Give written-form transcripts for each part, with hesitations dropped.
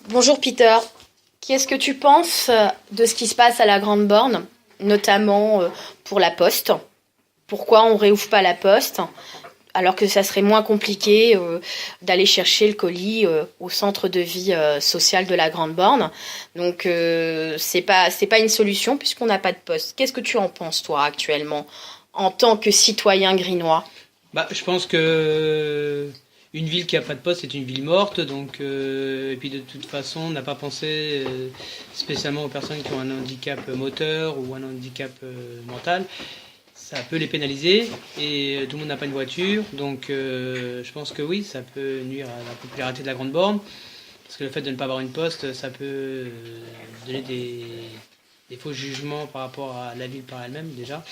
Bonjour Peter, qu'est-ce que tu penses de ce qui se passe à la Grande Borne, notamment pour la Poste? Pourquoi on réouvre pas la Poste alors que ça serait moins compliqué d'aller chercher le colis au centre de vie sociale de la Grande Borne? Donc c'est pas une solution puisqu'on n'a pas de poste. Qu'est-ce que tu en penses toi actuellement en tant que citoyen grinois? Je pense que une ville qui a pas de poste est une ville morte, donc et puis de toute façon, on n'a pas pensé spécialement aux personnes qui ont un handicap moteur ou un handicap mental. Ça peut les pénaliser et tout le monde n'a pas une voiture, donc je pense que oui, ça peut nuire à la popularité de la Grande Borne, parce que le fait de ne pas avoir une poste, ça peut donner des faux jugements par rapport à la ville par elle-même déjà.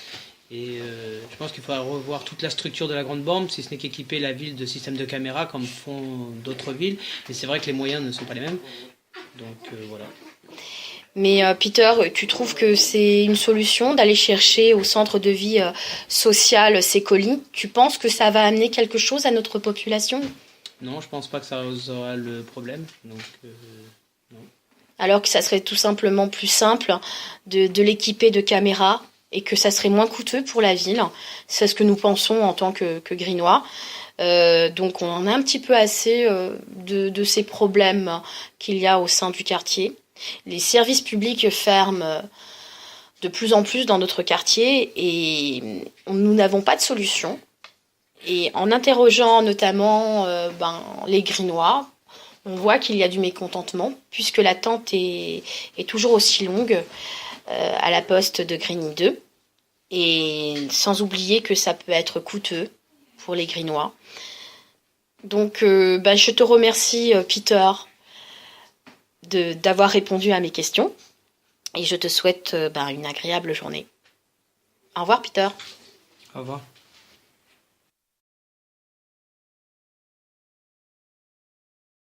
Et je pense qu'il faudra revoir toute la structure de la Grande Borne, si ce n'est qu'équiper la ville de systèmes de caméras comme font d'autres villes. Mais c'est vrai que les moyens ne sont pas les mêmes. Donc voilà. Mais Peter, tu trouves que c'est une solution d'aller chercher au centre de vie social ces colis? Tu penses que ça va amener quelque chose à notre population? Non, je pense pas que ça résoudra le problème. Donc non. Alors que ça serait tout simplement plus simple de l'équiper de caméras et que ça serait moins coûteux pour la ville. C'est ce que nous pensons en tant que Grinois. Donc on en a un petit peu assez de ces problèmes qu'il y a au sein du quartier. Les services publics ferment de plus en plus dans notre quartier et nous n'avons pas de solution. Et en interrogeant notamment les Grinois, on voit qu'il y a du mécontentement puisque l'attente est toujours aussi longue à la poste de Grigny 2. Et sans oublier que ça peut être coûteux pour les Grinois. Donc je te remercie Peter d'avoir répondu à mes questions et je te souhaite une agréable journée. Au revoir Peter. Au revoir.